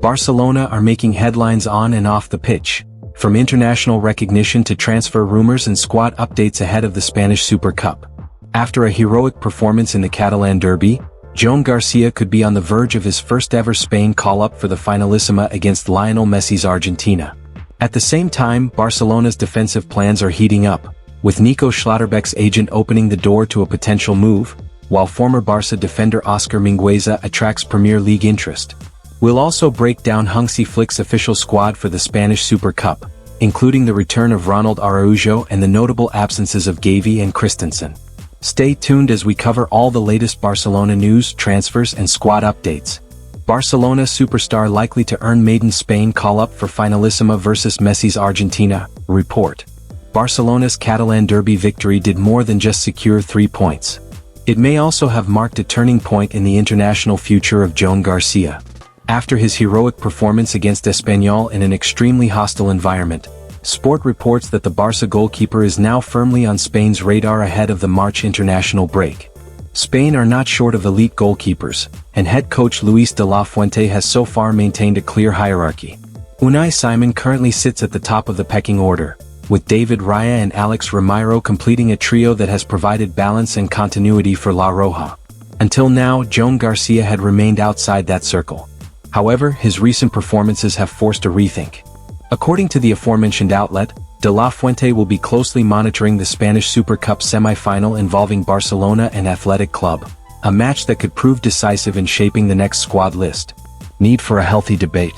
Barcelona are making headlines on and off the pitch, from international recognition to transfer rumors and squad updates ahead of the Spanish Super Cup. After a heroic performance in the Catalan derby, Joan Garcia could be on the verge of his first-ever Spain call-up for the Finalissima against Lionel Messi's Argentina. At the same time, Barcelona's defensive plans are heating up, with Nico Schlotterbeck's agent opening the door to a potential move, while former Barça defender Oscar Mingueza attracts Premier League interest. We'll also break down Hansi Flick's official squad for the Spanish Super Cup, including the return of Ronald Araujo and the notable absences of Gavi and Christensen. Stay tuned as we cover all the latest Barcelona news, transfers and squad updates. Barcelona superstar likely to earn maiden Spain call-up for Finalissima versus Messi's Argentina, report. Barcelona's Catalan derby victory did more than just secure 3 points. It may also have marked a turning point in the international future of Joan Garcia. After his heroic performance against Espanyol in an extremely hostile environment, Sport reports that the Barça goalkeeper is now firmly on Spain's radar ahead of the March international break. Spain are not short of elite goalkeepers, and head coach Luis de la Fuente has so far maintained a clear hierarchy. Unai Simon currently sits at the top of the pecking order, with David Raya and Alex Ramiro completing a trio that has provided balance and continuity for La Roja. Until now, Joan Garcia had remained outside that circle. However, his recent performances have forced a rethink. According to the aforementioned outlet, De La Fuente will be closely monitoring the Spanish Super Cup semi-final involving Barcelona and Athletic Club, a match that could prove decisive in shaping the next squad list. Need for a healthy debate.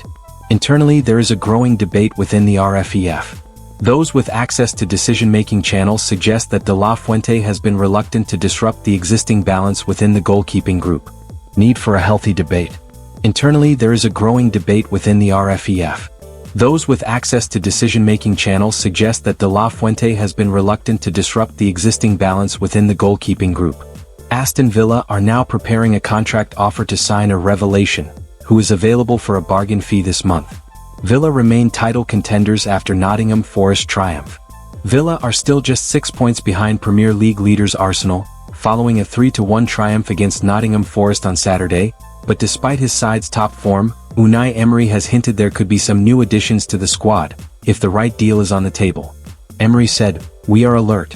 Internally, there is a growing debate within the RFEF. Those with access to decision-making channels suggest that De La Fuente has been reluctant to disrupt the existing balance within the goalkeeping group. Need for a healthy debate. Internally, there is a growing debate within the RFEF. Those with access to decision-making channels suggest that De La Fuente has been reluctant to disrupt the existing balance within the goalkeeping group. Aston Villa are now preparing a contract offer to sign a revelation, who is available for a bargain fee this month. Villa remain title contenders after Nottingham Forest triumph. Villa are still just 6 points behind Premier League leaders Arsenal, following a 3-1 triumph against Nottingham Forest on Saturday, but despite his side's top form, Unai Emery has hinted there could be some new additions to the squad, if the right deal is on the table. Emery said, "We are alert.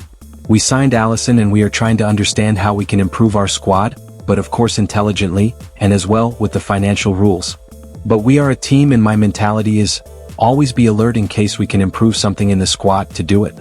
We signed Alisson and we are trying to understand how we can improve our squad, but of course intelligently, and as well with the financial rules. But we are a team and my mentality is, always be alert in case we can improve something in the squad to do it.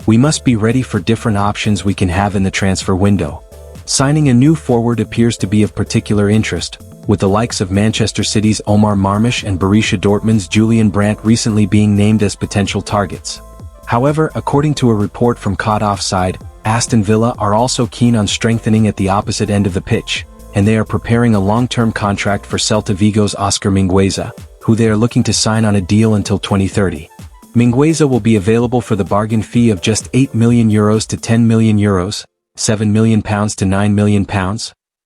We must be ready for different options we can have in the transfer window." Signing a new forward appears to be of particular interest, with the likes of Manchester City's Omar Marmush and Borussia Dortmund's Julian Brandt recently being named as potential targets. However, according to a report from Caught Offside, Aston Villa are also keen on strengthening at the opposite end of the pitch, and they are preparing a long-term contract for Celta Vigo's Oscar Mingueza, who they are looking to sign on a deal until 2030. Mingueza will be available for the bargain fee of just €8 million to €10 million, £7 million to £9 million.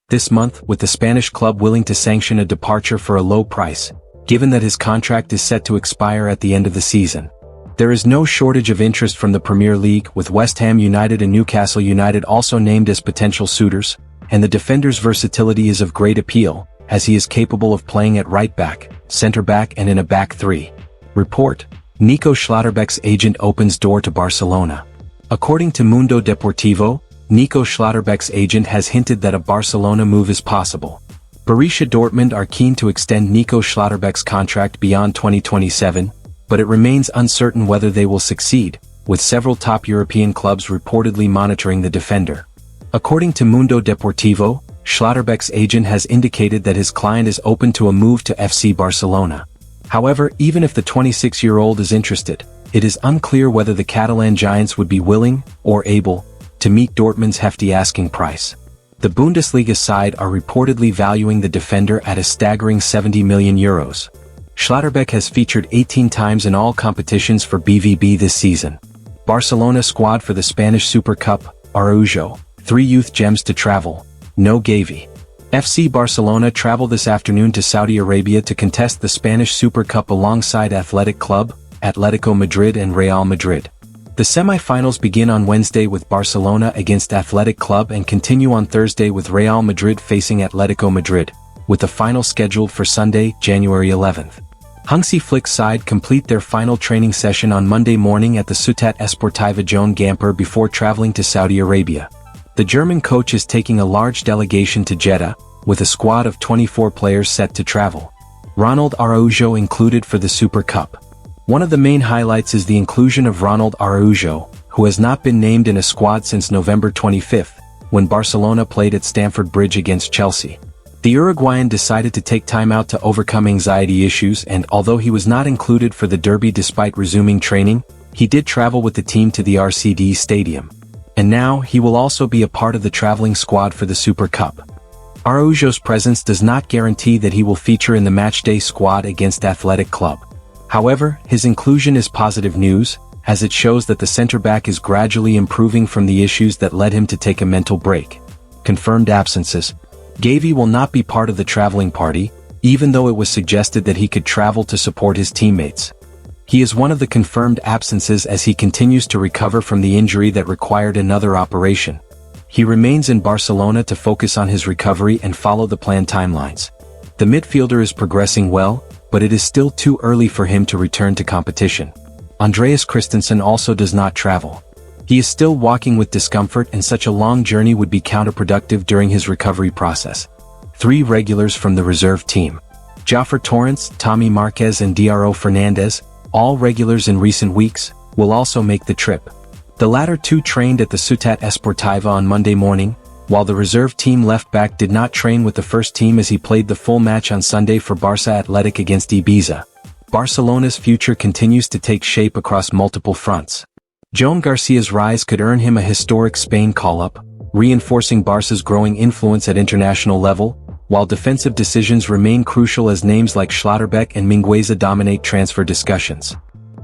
This month, with the Spanish club willing to sanction a departure for a low price, given that his contract is set to expire at the end of the season. There is no shortage of interest from the Premier League, with West Ham United and Newcastle United also named as potential suitors, and the defender's versatility is of great appeal, as he is capable of playing at right back, center back and in a back three. Report: Nico Schlotterbeck's agent opens door to Barcelona. According to Mundo Deportivo, Nico Schlotterbeck's agent has hinted that a Barcelona move is possible. Borussia Dortmund are keen to extend Nico Schlotterbeck's contract beyond 2027, but it remains uncertain whether they will succeed, with several top European clubs reportedly monitoring the defender. According to Mundo Deportivo, Schlotterbeck's agent has indicated that his client is open to a move to FC Barcelona. However, even if the 26-year-old is interested, it is unclear whether the Catalan giants would be willing, or able, to meet Dortmund's hefty asking price. The Bundesliga side are reportedly valuing the defender at a staggering €70 million. Schlotterbeck has featured 18 times in all competitions for BVB this season. Barcelona squad for the Spanish Super Cup: Araujo, 3 youth gems to travel, no Gavi. FC Barcelona travel this afternoon to Saudi Arabia to contest the Spanish Super Cup alongside Athletic Club, Atletico Madrid and Real Madrid. The semi-finals begin on Wednesday with Barcelona against Athletic Club and continue on Thursday with Real Madrid facing Atletico Madrid, with the final scheduled for Sunday, January 11th. Hansi Flick's side complete their final training session on Monday morning at the Ciutat Esportiva Joan Gamper before traveling to Saudi Arabia. The German coach is taking a large delegation to Jeddah, with a squad of 24 players set to travel. Ronald Araujo included for the Super Cup. One of the main highlights is the inclusion of Ronald Araujo, who has not been named in a squad since November 25, when Barcelona played at Stamford Bridge against Chelsea. The Uruguayan decided to take time out to overcome anxiety issues, and although he was not included for the derby despite resuming training, he did travel with the team to the RCD Stadium. And now, he will also be a part of the traveling squad for the Super Cup. Araujo's presence does not guarantee that he will feature in the matchday squad against Athletic Club. However, his inclusion is positive news, as it shows that the centre-back is gradually improving from the issues that led him to take a mental break. Confirmed absences. Gavi will not be part of the traveling party, even though it was suggested that he could travel to support his teammates. He is one of the confirmed absences as he continues to recover from the injury that required another operation. He remains in Barcelona to focus on his recovery and follow the planned timelines. The midfielder is progressing well, but it is still too early for him to return to competition. Andreas Christensen also does not travel. He is still walking with discomfort, and such a long journey would be counterproductive during his recovery process. 3 regulars from the reserve team. Jofre Torrents, Tommy Marquez and Dro Fernandez, all regulars in recent weeks, will also make the trip. The latter 2 trained at the Ciutat Esportiva on Monday morning, while the reserve team left-back did not train with the first team as he played the full match on Sunday for Barça Athletic against Ibiza. Barcelona's future continues to take shape across multiple fronts. Joan Garcia's rise could earn him a historic Spain call-up, reinforcing Barça's growing influence at international level, while defensive decisions remain crucial as names like Schlotterbeck and Mingueza dominate transfer discussions.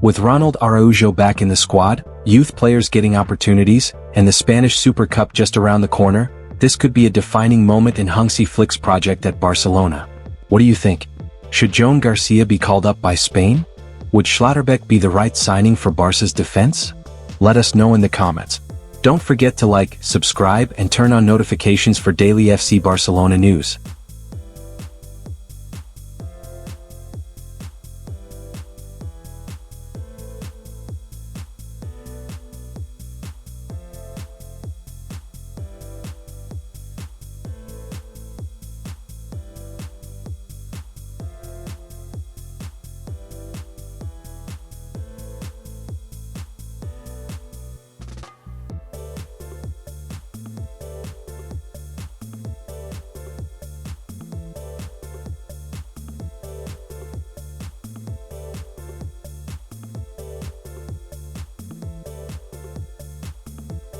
With Ronald Araujo back in the squad, youth players getting opportunities, and the Spanish Super Cup just around the corner, this could be a defining moment in Hansi Flick's project at Barcelona. What do you think? Should Joan Garcia be called up by Spain? Would Schlotterbeck be the right signing for Barça's defense? Let us know in the comments. Don't forget to like, subscribe and turn on notifications for daily FC Barcelona news.